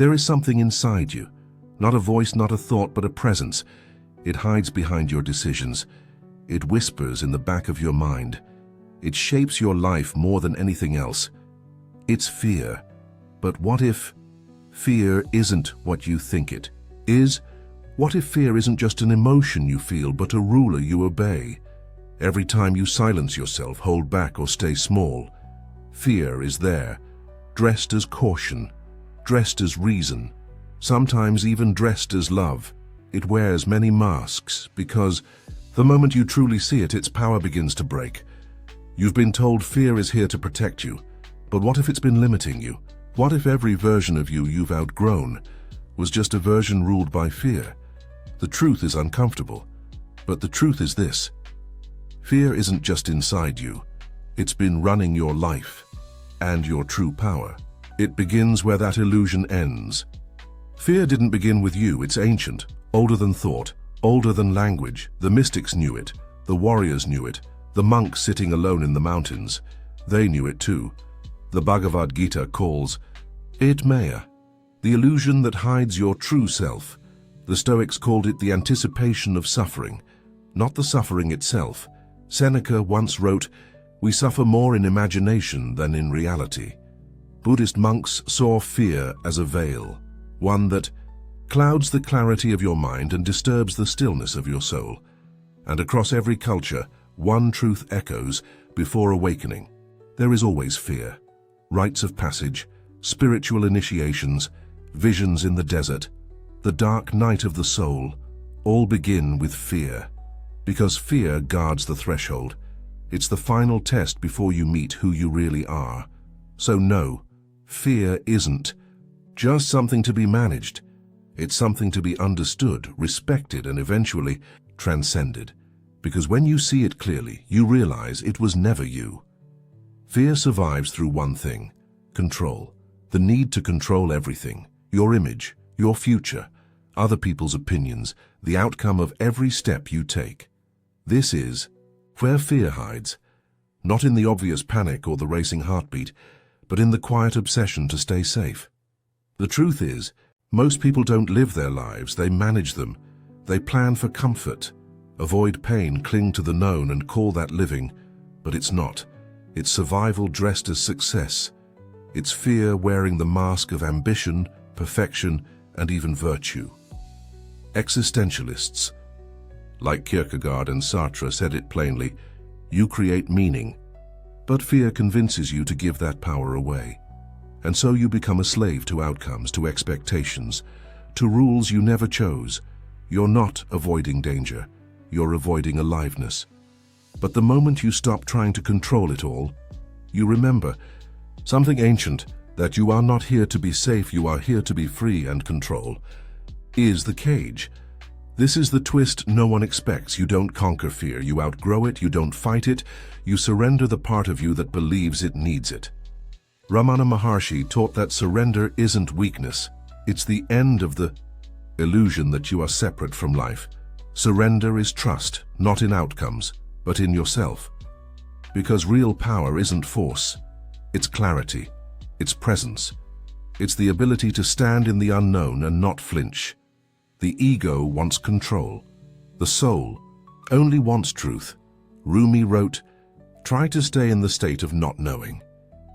There is something inside you. Not a voice, not a thought, but a presence. It hides behind your decisions. It whispers in the back of your mind. It shapes your life more than anything else. It's fear. But what if fear isn't what you think it is? What if fear isn't just an emotion you feel, but a ruler you obey? Every time you silence yourself, hold back, or stay small, fear is there, dressed as caution, dressed as reason, sometimes even dressed as love. It wears many masks because the moment you truly see it, its power begins to break. You've been told fear is here to protect you, but what if it's been limiting you? What if every version of you you've outgrown was just a version ruled by fear? The truth is uncomfortable, but the truth is this: fear isn't just inside you. It's been running your life and your true power. It begins where that illusion ends. Fear didn't begin with you. It's ancient, older than thought, older than language. The mystics knew it. The warriors knew it. The monks sitting alone in the mountains, they knew it too. The Bhagavad Gita calls it Maya, the illusion that hides your true self. The Stoics called it the anticipation of suffering, not the suffering itself. Seneca once wrote, "We suffer more in imagination than in reality." Buddhist monks saw fear as a veil, one that clouds the clarity of your mind and disturbs the stillness of your soul. And across every culture, one truth echoes before awakening. There is always fear. Rites of passage, spiritual initiations, visions in the desert, the dark night of the soul, all begin with fear. Because fear guards the threshold. It's the final test before you meet who you really are. So no, fear isn't just something to be managed. It's something to be understood, respected, and eventually transcended. Because when you see it clearly, you realize it was never you. Fear survives through one thing: control. The need to control everything: your image, your future, other people's opinions, the outcome of every step you take. This is where fear hides, not in the obvious panic or the racing heartbeat, but in the quiet obsession to stay safe. The truth is, most people don't live their lives, they manage them. They plan for comfort, avoid pain, cling to the known, and call that living. But it's not. It's survival dressed as success. It's fear wearing the mask of ambition, perfection, and even virtue. Existentialists, like Kierkegaard and Sartre, said it plainly: you create meaning, but fear convinces you to give that power away. And so you become a slave to outcomes, to expectations, to rules you never chose. You're not avoiding danger, you're avoiding aliveness. But the moment you stop trying to control it all, you remember something ancient, that you are not here to be safe, you are here to be free, and control is the cage. This is the twist no one expects. You don't conquer fear, you outgrow it, you don't fight it, you surrender the part of you that believes it needs it. Ramana Maharshi taught that surrender isn't weakness, it's the end of the illusion that you are separate from life. Surrender is trust, not in outcomes, but in yourself. Because real power isn't force, it's clarity, it's presence. It's the ability to stand in the unknown and not flinch. The ego wants control. The soul only wants truth. Rumi wrote, "Try to stay in the state of not knowing."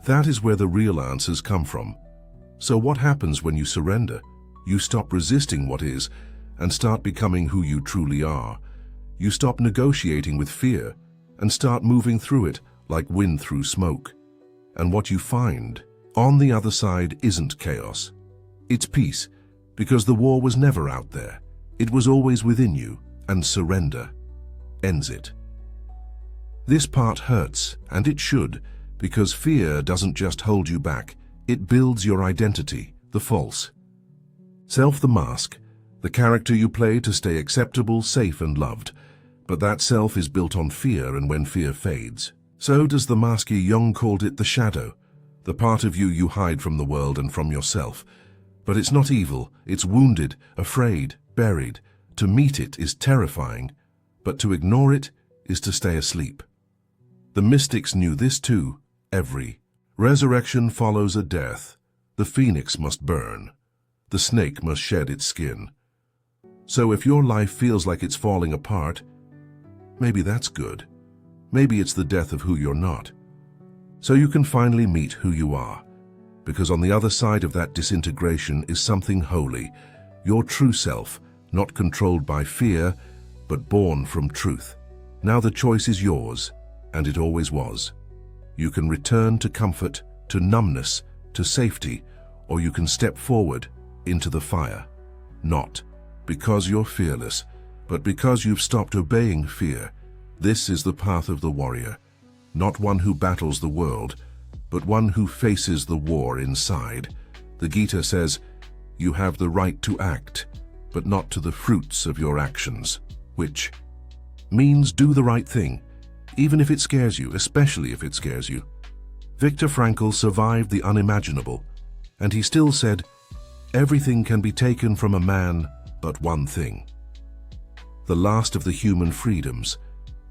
That is where the real answers come from. So what happens when you surrender? You stop resisting what is and start becoming who you truly are. You stop negotiating with fear and start moving through it like wind through smoke. And what you find on the other side isn't chaos. It's peace, because the war was never out there. It was always within you, and surrender ends it. This part hurts, and it should, because fear doesn't just hold you back, it builds your identity, the false self, the mask, the character you play to stay acceptable, safe, and loved. But that self is built on fear, and when fear fades, so does the mask. Jung called it the shadow, the part of you you hide from the world and from yourself. But it's not evil, it's wounded, afraid, buried. To meet it is terrifying, but to ignore it is to stay asleep. The mystics knew this too. Every resurrection follows a death. The phoenix must burn. the snake must shed its skin. So if your life feels like it's falling apart, maybe that's good. Maybe it's the death of who you're not. So you can finally meet who you are, because on the other side of that disintegration is something holy, your true self, not controlled by fear, but born from truth. Now the choice is yours, and it always was. You can return to comfort, to numbness, to safety, or you can step forward into the fire. Not because you're fearless, but because you've stopped obeying fear. This is the path of the warrior, not one who battles the world, but one who faces the war inside. The Gita says, you have the right to act, but not to the fruits of your actions, which means do the right thing, even if it scares you, especially if it scares you. Viktor Frankl survived the unimaginable, and he still said, everything can be taken from a man but one thing. The last of the human freedoms,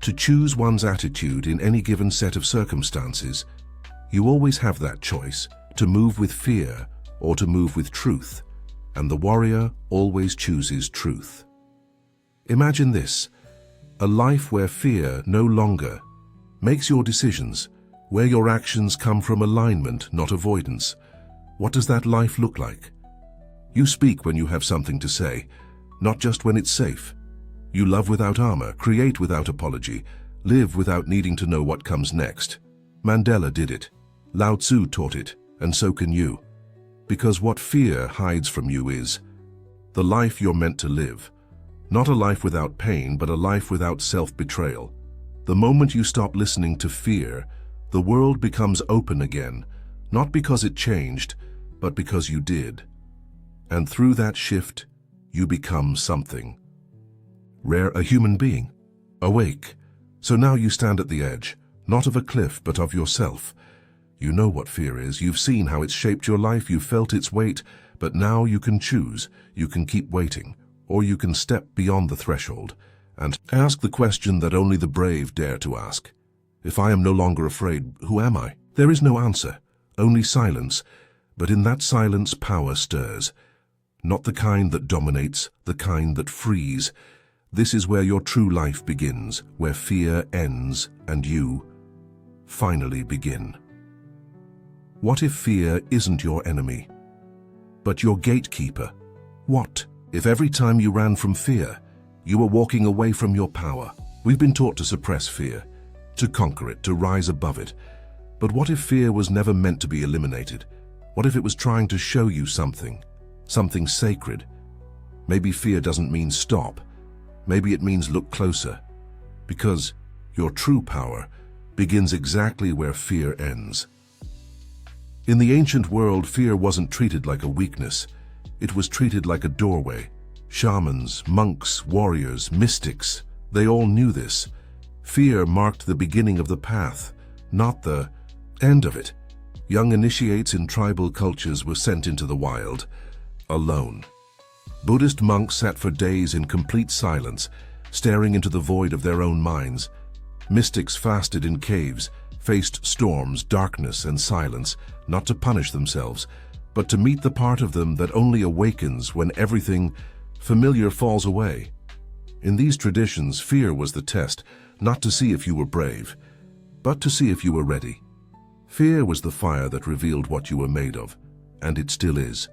to choose one's attitude in any given set of circumstances. You always have that choice, to move with fear or to move with truth, and the warrior always chooses truth. Imagine this, a life where fear no longer makes your decisions, where your actions come from alignment, not avoidance. What does that life look like? You speak when you have something to say, not just when it's safe. You love without armor, create without apology, live without needing to know what comes next. Mandela did it. Lao Tzu taught it, and so can you. Because what fear hides from you is the life you're meant to live. Not a life without pain, but a life without self-betrayal. The moment you stop listening to fear, the world becomes open again, not because it changed, but because you did. And through that shift, you become something. Rare, a human being, awake. So now you stand at the edge, not of a cliff, but of yourself. You know what fear is, you've seen how it's shaped your life, you've felt its weight, but now you can choose, you can keep waiting, or you can step beyond the threshold and ask the question that only the brave dare to ask. If I am no longer afraid, who am I? There is no answer, only silence, but in that silence power stirs. Not the kind that dominates, the kind that frees. This is where your true life begins, where fear ends and you finally begin. What if fear isn't your enemy, but your gatekeeper? What if every time you ran from fear, you were walking away from your power? We've been taught to suppress fear, to conquer it, to rise above it. But what if fear was never meant to be eliminated? What if it was trying to show you something sacred? Maybe fear doesn't mean stop. Maybe it means look closer, because your true power begins exactly where fear ends. In the ancient world, fear wasn't treated like a weakness. It was treated like a doorway. Shamans, monks, warriors, mystics, they all knew this. Fear marked the beginning of the path, not the end of it. Young initiates in tribal cultures were sent into the wild, alone. Buddhist monks sat for days in complete silence, staring into the void of their own minds. Mystics fasted in caves, faced storms, darkness, and silence, not to punish themselves, but to meet the part of them that only awakens when everything familiar falls away. In these traditions, fear was the test, not to see if you were brave, but to see if you were ready. Fear was the fire that revealed what you were made of, and it still is.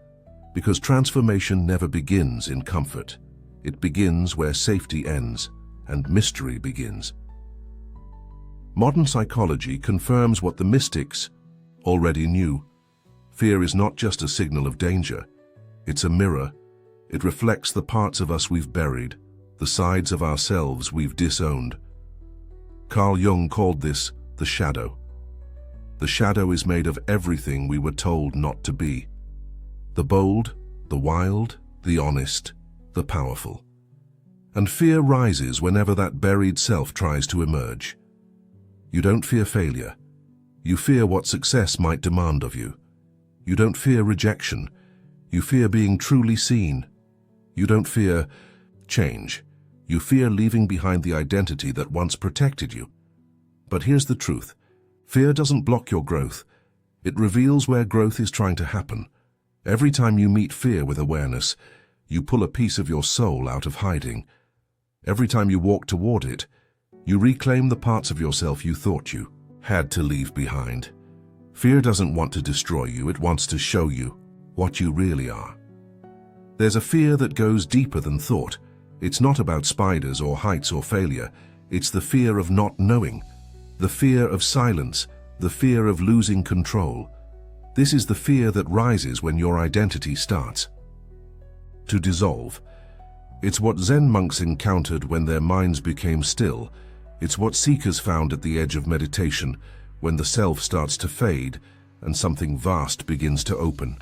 Because transformation never begins in comfort. It begins where safety ends and mystery begins. Modern psychology confirms what the mystics already knew. Fear is not just a signal of danger. It's a mirror. It reflects the parts of us we've buried, the sides of ourselves we've disowned. Carl Jung called this the shadow. The shadow is made of everything we were told not to be. The bold, the wild, the honest, the powerful. And fear rises whenever that buried self tries to emerge. You don't fear failure. You fear what success might demand of you. You don't fear rejection. You fear being truly seen. You don't fear change. You fear leaving behind the identity that once protected you. But here's the truth. Fear doesn't block your growth. It reveals where growth is trying to happen. Every time you meet fear with awareness, you pull a piece of your soul out of hiding. Every time you walk toward it, you reclaim the parts of yourself you thought you had to leave behind. Fear doesn't want to destroy you, it wants to show you what you really are. There's a fear that goes deeper than thought. It's not about spiders or heights or failure. It's the fear of not knowing, the fear of silence, the fear of losing control. This is the fear that rises when your identity starts to dissolve. It's what Zen monks encountered when their minds became still. It's what seekers found at the edge of meditation, when the self starts to fade and something vast begins to open.